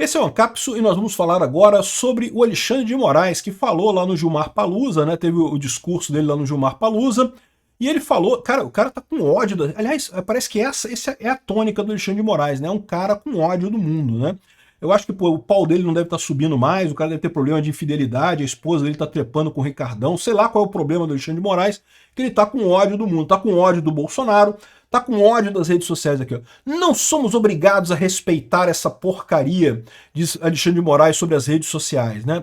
Esse é o Ancapsu e nós vamos falar agora sobre o Alexandre de Moraes, que falou lá no Gilmar Palusa, né? Teve o discurso dele lá no Gilmar Palusa, e ele falou, cara, o cara tá com ódio, aliás, parece que essa é a tônica do Alexandre de Moraes, né? Um cara com ódio do mundo, né? Eu acho que pô, o pau dele não deve estar subindo mais, o cara deve ter problema de infidelidade, a esposa dele tá trepando com o Ricardão, sei lá qual é o problema do Alexandre de Moraes, que ele tá com ódio do mundo, tá com ódio do Bolsonaro, tá com ódio das redes sociais aqui, ó. Não somos obrigados a respeitar essa porcaria, diz Alexandre de Moraes sobre as redes sociais, né?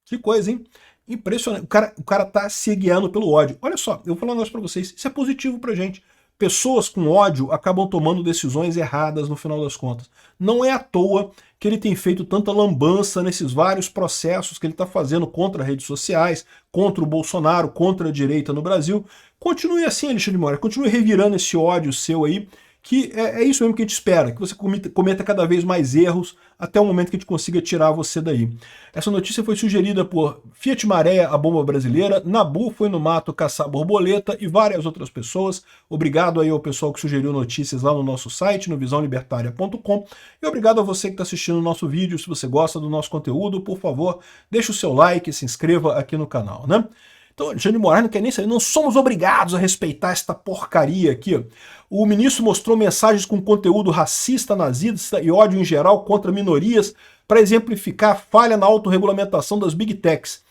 Que coisa, hein? Impressionante. O cara tá se guiando pelo ódio. Olha só, eu vou falar um negócio pra vocês, isso é positivo pra gente. Pessoas com ódio acabam tomando decisões erradas no final das contas. Não é à toa que ele tem feito tanta lambança nesses vários processos que ele está fazendo contra redes sociais, contra o Bolsonaro, contra a direita no Brasil. Continue assim, Alexandre de Moraes, continue revirando esse ódio seu aí, que é isso mesmo que a gente espera, que você cometa cada vez mais erros até o momento que a gente consiga tirar você daí. Essa notícia foi sugerida por Fiat Maré, a bomba brasileira, Nabu foi no mato caçar borboleta e várias outras pessoas. Obrigado aí ao pessoal que sugeriu notícias lá no nosso site, no visãolibertaria.com, e obrigado a você que está assistindo o nosso vídeo. Se você gosta do nosso conteúdo, por favor, deixe o seu like e se inscreva aqui no canal, né? Então, Alexandre de Moraes não quer nem saber, não somos obrigados a respeitar esta porcaria aqui. O ministro mostrou mensagens com conteúdo racista, nazista e ódio em geral contra minorias para exemplificar a falha na autorregulamentação das Big Techs.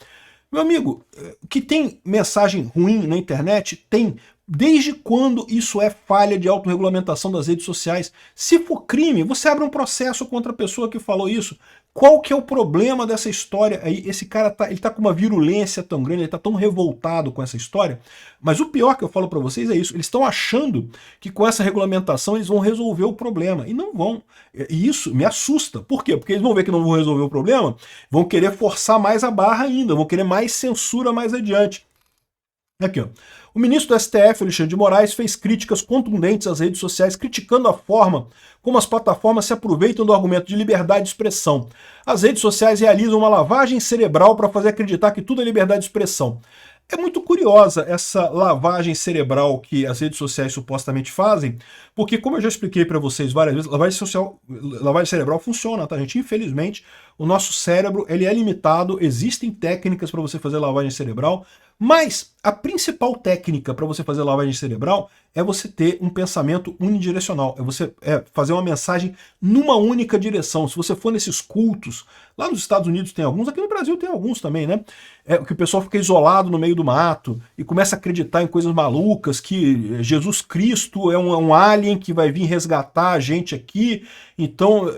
Meu amigo, que tem mensagem ruim na internet, tem. Desde quando isso é falha de autorregulamentação das redes sociais? Se for crime, você abre um processo contra a pessoa que falou isso. Qual que é o problema dessa história aí? Esse cara ele tá com uma virulência tão grande, ele tá tão revoltado com essa história. Mas o pior que eu falo para vocês é isso. Eles estão achando que com essa regulamentação eles vão resolver o problema. E não vão. E isso me assusta. Por quê? Porque eles vão ver que não vão resolver o problema, vão querer forçar mais a barra ainda, vão querer mais censura mais adiante. Aqui, ó. O ministro do STF, Alexandre de Moraes, fez críticas contundentes às redes sociais, criticando a forma como as plataformas se aproveitam do argumento de liberdade de expressão. As redes sociais realizam uma lavagem cerebral para fazer acreditar que tudo é liberdade de expressão. É muito curiosa essa lavagem cerebral que as redes sociais supostamente fazem, porque, como eu já expliquei para vocês várias vezes, lavagem cerebral funciona, tá, gente? Infelizmente, o nosso cérebro ele é limitado, existem técnicas para você fazer lavagem cerebral, mas a principal técnica para você fazer lavagem cerebral é você ter um pensamento unidirecional, é você fazer uma mensagem numa única direção. Se você for nesses cultos, lá nos Estados Unidos tem alguns, aqui no Brasil tem alguns também, né? Que o pessoal fica isolado no meio do mato e começa a acreditar em coisas malucas, que Jesus Cristo é um alien que vai vir resgatar a gente aqui. Então,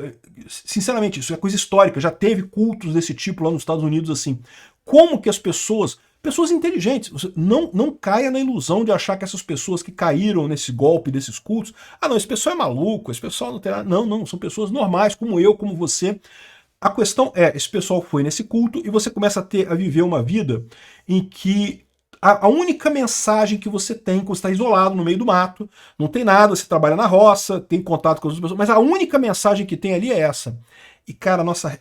sinceramente, isso é coisa histórica, já teve cultos desse tipo lá nos Estados Unidos assim. Como que as pessoas inteligentes, não caia na ilusão de achar que essas pessoas que caíram nesse golpe desses cultos, não, esse pessoal é maluco, esse pessoal não tem nada. Não, são pessoas normais, como eu, como você. A questão é, esse pessoal foi nesse culto e você começa a viver uma vida em que a única mensagem que você tem quando você está isolado no meio do mato, não tem nada, você trabalha na roça, tem contato com as outras pessoas, mas a única mensagem que tem ali é essa. E, cara, nossa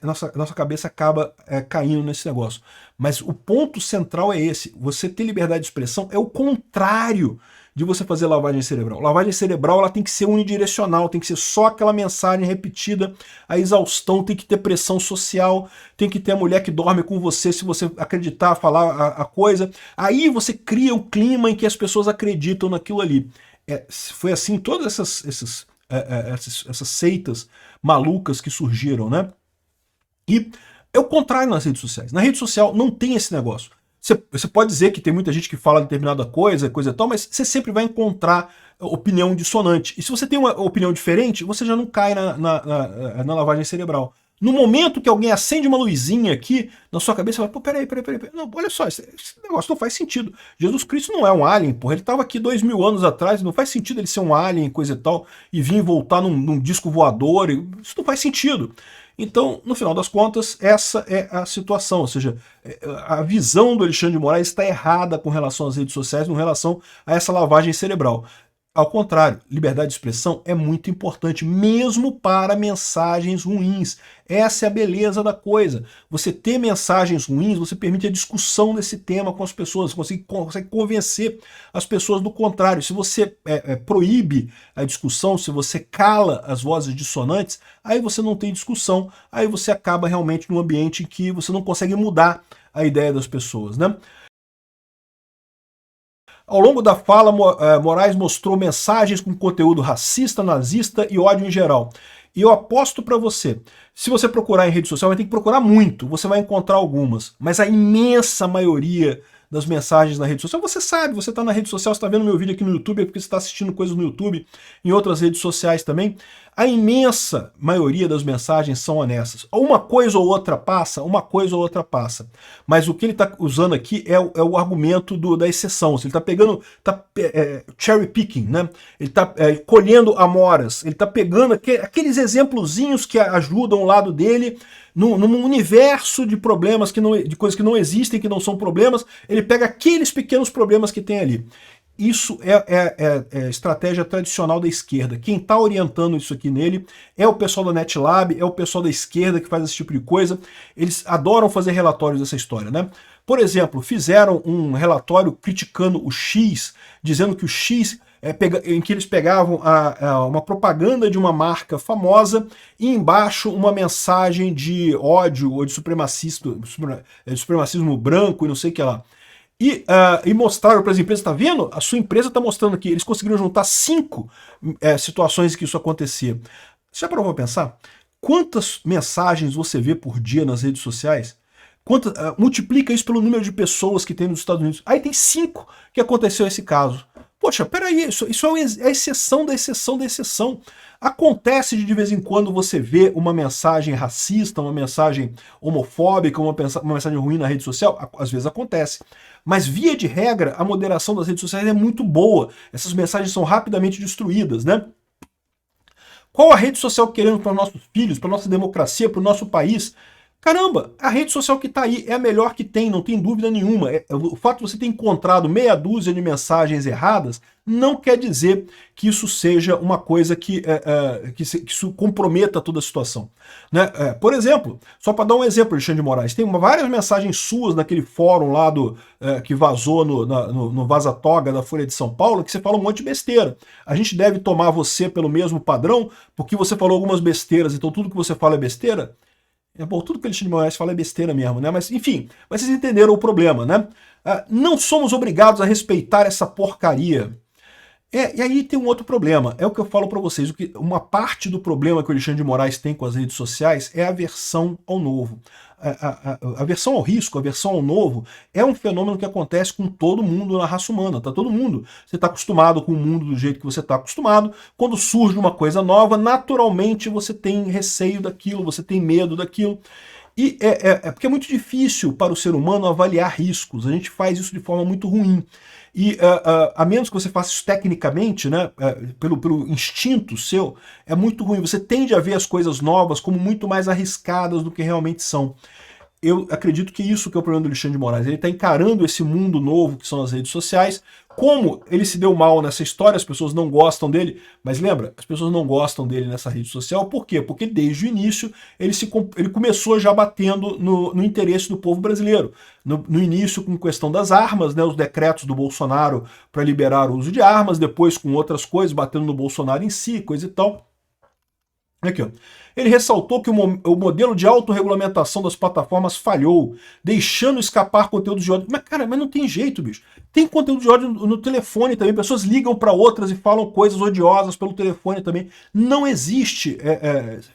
cabeça acaba caindo nesse negócio. Mas o ponto central é esse. Você ter liberdade de expressão é o contrário de você fazer lavagem cerebral. Lavagem cerebral ela tem que ser unidirecional, tem que ser só aquela mensagem repetida, a exaustão, tem que ter pressão social, tem que ter a mulher que dorme com você se você acreditar, falar a coisa. Aí você cria um clima em que as pessoas acreditam naquilo ali. Foi assim todas essas seitas malucas que surgiram, né? E é o contrário nas redes sociais. Na rede social não tem esse negócio. Você pode dizer que tem muita gente que fala determinada coisa e tal, mas você sempre vai encontrar opinião dissonante. E se você tem uma opinião diferente, você já não cai na lavagem cerebral. No momento que alguém acende uma luzinha aqui na sua cabeça, você vai, pô, peraí. Não, olha só, esse negócio não faz sentido. Jesus Cristo não é um alien, porra. Ele estava aqui 2000 anos atrás, não faz sentido ele ser um alien, coisa e tal, e vir voltar num disco voador. Isso não faz sentido. Então, no final das contas, essa é a situação, ou seja, a visão do Alexandre de Moraes está errada com relação às redes sociais, com relação a essa lavagem cerebral. Ao contrário, liberdade de expressão é muito importante, mesmo para mensagens ruins. Essa é a beleza da coisa. Você ter mensagens ruins, você permite a discussão desse tema com as pessoas, você consegue convencer as pessoas do contrário. Se você proíbe a discussão, se você cala as vozes dissonantes, aí você não tem discussão, aí você acaba realmente num ambiente em que você não consegue mudar a ideia das pessoas, né? Ao longo da fala, Moraes mostrou mensagens com conteúdo racista, nazista e ódio em geral. E eu aposto para você, se você procurar em rede social, vai ter que procurar muito, você vai encontrar algumas, mas a imensa maioria das mensagens na rede social, você sabe, você está na rede social, você está vendo meu vídeo aqui no YouTube, é porque você está assistindo coisas no YouTube, em outras redes sociais também, a imensa maioria das mensagens são honestas. Uma coisa ou outra passa, uma coisa ou outra passa. Mas o que ele está usando aqui é o argumento da exceção. Ele está pegando, cherry picking, né? Ele está colhendo amoras, ele está pegando aqueles exemplozinhos que ajudam o lado dele, num universo de problemas, de coisas que não existem, que não são problemas, ele pega aqueles pequenos problemas que tem ali. Isso é estratégia tradicional da esquerda. Quem está orientando isso aqui nele é o pessoal da NetLab, é o pessoal da esquerda que faz esse tipo de coisa. Eles adoram fazer relatórios dessa história, né? Por exemplo, fizeram um relatório criticando o X, dizendo que o X em que eles pegavam uma propaganda de uma marca famosa e embaixo uma mensagem de ódio ou de supremacismo branco e não sei o que lá. E mostraram para as empresas, tá vendo? A sua empresa está mostrando aqui. Eles conseguiram juntar 5 situações em que isso acontecia. Você já parou para pensar? Quantas mensagens você vê por dia nas redes sociais? Multiplica isso pelo número de pessoas que tem nos Estados Unidos. Aí tem 5 que aconteceu esse caso. Poxa, peraí, isso é a exceção da exceção da exceção. Acontece de vez em quando você vê uma mensagem racista, uma mensagem homofóbica, uma mensagem ruim na rede social? Às vezes acontece. Mas, via de regra, a moderação das redes sociais é muito boa. Essas mensagens são rapidamente destruídas, né? Qual a rede social querendo para os nossos filhos, para a nossa democracia, para o nosso país? Caramba, a rede social que está aí é a melhor que tem, não tem dúvida nenhuma. O fato de você ter encontrado meia dúzia de mensagens erradas não quer dizer que isso seja uma coisa que isso comprometa toda a situação. Né? Por exemplo, só para dar um exemplo, Alexandre de Moraes, tem várias mensagens suas naquele fórum lá que vazou no Vaza-Toga da Folha de São Paulo, que você fala um monte de besteira. A gente deve tomar você pelo mesmo padrão, porque você falou algumas besteiras, então tudo que você fala é besteira? Bom, tudo que o Alexandre de Moraes fala é besteira mesmo, né? Mas, enfim, vocês entenderam o problema, né? Não somos obrigados a respeitar essa porcaria. E aí tem um outro problema, é o que eu falo para vocês, uma parte do problema que o Alexandre de Moraes tem com as redes sociais é a aversão ao novo. A aversão ao risco, a aversão ao novo, é um fenômeno que acontece com todo mundo na raça humana, tá? Todo mundo. Você está acostumado com o mundo do jeito que você está acostumado, quando surge uma coisa nova, naturalmente você tem receio daquilo, você tem medo daquilo. E porque é muito difícil para o ser humano avaliar riscos, a gente faz isso de forma muito ruim. E a menos que você faça isso tecnicamente, né, pelo instinto seu, é muito ruim. Você tende a ver as coisas novas como muito mais arriscadas do que realmente são. Eu acredito que isso que é o problema do Alexandre de Moraes. Ele está encarando esse mundo novo que são as redes sociais. Como ele se deu mal nessa história, as pessoas não gostam dele. Mas lembra, as pessoas não gostam dele nessa rede social. Por quê? Porque desde o início ele começou já batendo no interesse do povo brasileiro. No início com questão das armas, né, os decretos do Bolsonaro para liberar o uso de armas, depois com outras coisas, batendo no Bolsonaro em si, coisa e tal. Aqui, ó. Ele ressaltou que o modelo de autorregulamentação das plataformas falhou, deixando escapar conteúdos de ódio. Mas, cara, mas não tem jeito, bicho. Tem conteúdo de ódio no telefone também. Pessoas ligam para outras e falam coisas odiosas pelo telefone também. Não existe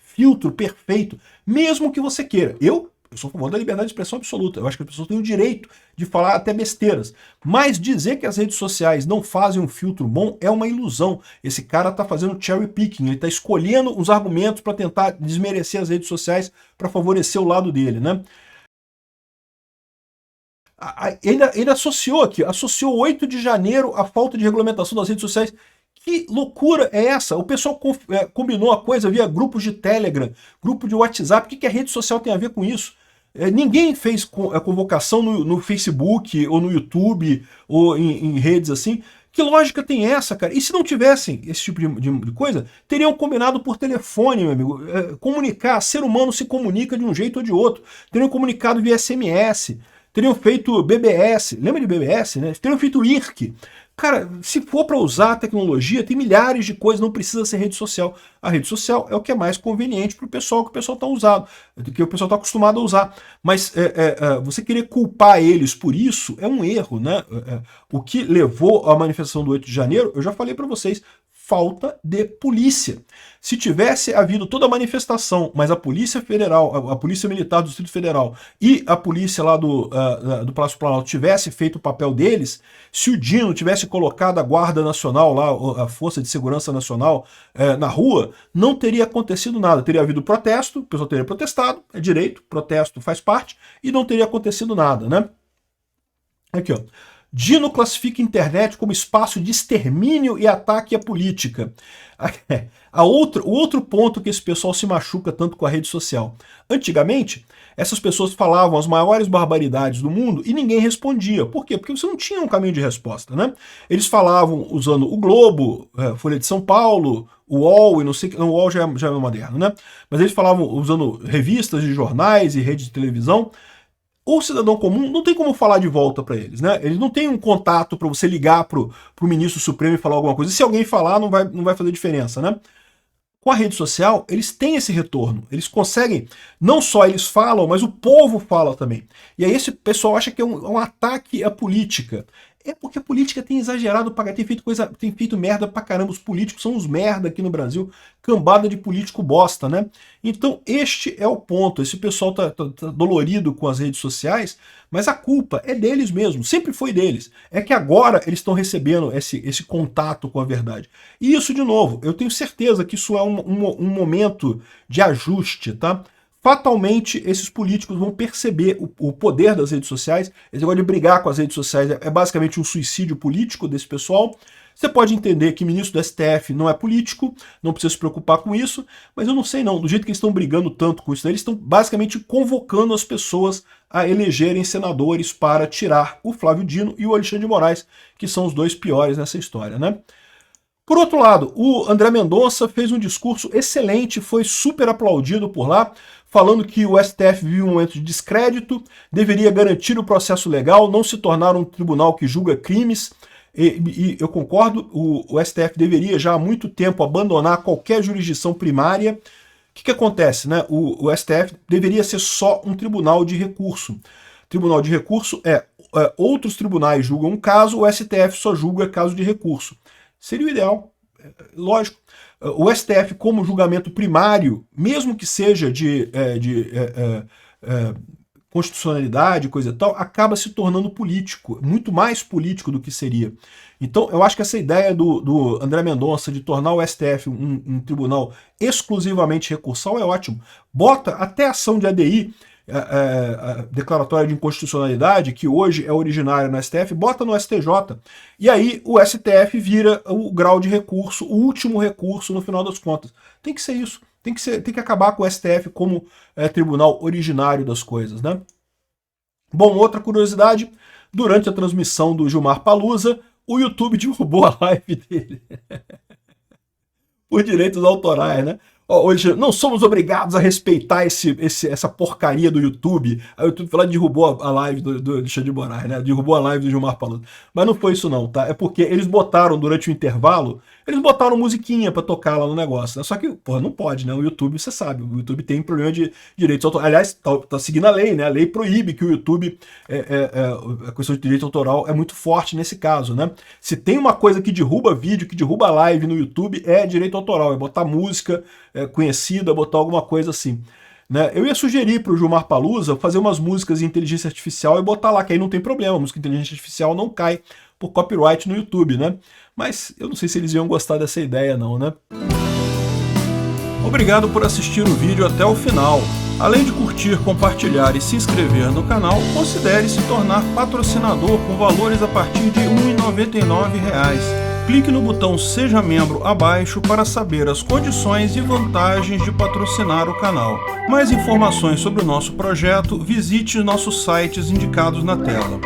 filtro perfeito, mesmo que você queira. Eu sou a favor da liberdade de expressão absoluta. Eu acho que as pessoas têm o direito de falar até besteiras. Mas dizer que as redes sociais não fazem um filtro bom é uma ilusão. Esse cara está fazendo cherry picking, ele está escolhendo os argumentos para tentar desmerecer as redes sociais para favorecer o lado dele, né? Ele associou 8 de janeiro à falta de regulamentação das redes sociais. Que loucura é essa? O pessoal combinou a coisa via grupos de Telegram, grupo de WhatsApp. O que a rede social tem a ver com isso? Ninguém fez a convocação no Facebook, ou no YouTube, ou em redes assim. Que lógica tem essa, cara? E se não tivessem esse tipo de coisa, teriam combinado por telefone, meu amigo. Comunicar, ser humano se comunica de um jeito ou de outro. Teriam comunicado via SMS, teriam feito BBS, lembra de BBS, né? Teriam feito IRC. Cara, se for para usar a tecnologia, tem milhares de coisas, não precisa ser rede social. A rede social é o que é mais conveniente para o pessoal, que o pessoal está usando, que o pessoal está acostumado a usar. Mas você querer culpar eles por isso é um erro, né? O que levou à manifestação do 8 de janeiro, eu já falei para vocês, falta de polícia. Se tivesse havido toda a manifestação, mas a Polícia Federal, a Polícia Militar do Distrito Federal e a polícia lá do Palácio Planalto tivesse feito o papel deles, se o Dino tivesse colocado a Guarda Nacional lá, a Força de Segurança Nacional na rua, não teria acontecido nada. Teria havido protesto, o pessoal teria protestado, é direito, protesto faz parte, e não teria acontecido nada, né? Aqui, ó. Dino classifica a internet como espaço de extermínio e ataque à política. O outro ponto que esse pessoal se machuca tanto com a rede social. Antigamente, essas pessoas falavam as maiores barbaridades do mundo e ninguém respondia. Por quê? Porque você não tinha um caminho de resposta, né? Eles falavam usando o Globo, Folha de São Paulo, o UOL e não sei o que. O UOL já é moderno, né? Mas eles falavam usando revistas de jornais e rede de televisão. O cidadão comum não tem como falar de volta para eles, né? Eles não têm um contato para você ligar pro ministro Supremo e falar alguma coisa. E se alguém falar, não vai fazer diferença, né? Com a rede social, eles têm esse retorno. Eles conseguem, não só eles falam, mas o povo fala também. E aí esse pessoal acha que é um ataque à política. É porque a política tem exagerado, tem feito merda pra caramba. Os políticos são uns merda aqui no Brasil, cambada de político bosta, né? Então este é o ponto. Esse pessoal tá dolorido com as redes sociais, mas a culpa é deles mesmo, sempre foi deles. É que agora eles estão recebendo esse contato com a verdade. E isso, de novo, eu tenho certeza que isso é um momento de ajuste, tá? Fatalmente, esses políticos vão perceber o poder das redes sociais. Esse negócio de brigar com as redes sociais é basicamente um suicídio político desse pessoal. Você pode entender que ministro do STF não é político, não precisa se preocupar com isso, mas eu não sei não, do jeito que eles estão brigando tanto com isso, eles estão basicamente convocando as pessoas a elegerem senadores para tirar o Flávio Dino e o Alexandre de Moraes, que são os dois piores nessa história, né? Por outro lado, o André Mendonça fez um discurso excelente, foi super aplaudido por lá, falando que o STF vive um momento de descrédito, deveria garantir o processo legal, não se tornar um tribunal que julga crimes, e eu concordo, o STF deveria já há muito tempo abandonar qualquer jurisdição primária. O que acontece, né? O STF deveria ser só um tribunal de recurso. Tribunal de recurso outros tribunais julgam um caso, o STF só julga caso de recurso. Seria o ideal, lógico. O STF como julgamento primário, mesmo que seja de constitucionalidade, coisa e tal, acaba se tornando político, muito mais político do que seria. Então eu acho que essa ideia do André Mendonça de tornar o STF um tribunal exclusivamente recursal é ótimo. Bota até ação de ADI, a declaratória de inconstitucionalidade, que hoje é originária no STF, bota no STJ. E aí o STF vira o grau de recurso, o último recurso no final das contas. Tem que ser isso. Tem que acabar com o STF como tribunal originário das coisas, né? Bom, outra curiosidade, durante a transmissão do Gilmar Palusa, o YouTube derrubou a live dele. Por direitos autorais, né? Hoje não somos obrigados a respeitar essa porcaria do YouTube. Aí o YouTube foi lá e derrubou a live do Alexandre de Moraes, né? Derrubou a live do Gilmar Palusa. Mas não foi isso não, tá? É porque eles botaram, durante o intervalo, eles botaram musiquinha pra tocar lá no negócio, né? Só que, porra, não pode, né? O YouTube, você sabe, o YouTube tem problema de direitos autorais. Aliás, tá seguindo a lei, né? A lei proíbe que o YouTube, a questão de direito autoral é muito forte nesse caso, né? Se tem uma coisa que derruba vídeo, que derruba live no YouTube, é direito autoral, é botar música conhecida, botar alguma coisa assim. Né? Eu ia sugerir para o Gilmar Palusa fazer umas músicas em inteligência artificial e botar lá, que aí não tem problema, a música em inteligência artificial não cai por copyright no YouTube, né? Mas eu não sei se eles iam gostar dessa ideia não, né? Obrigado por assistir o vídeo até o final. Além de curtir, compartilhar e se inscrever no canal, considere se tornar patrocinador com valores a partir de R$ 1,99. Clique no botão Seja Membro abaixo para saber as condições e vantagens de patrocinar o canal. Mais informações sobre o nosso projeto, visite nossos sites indicados na tela.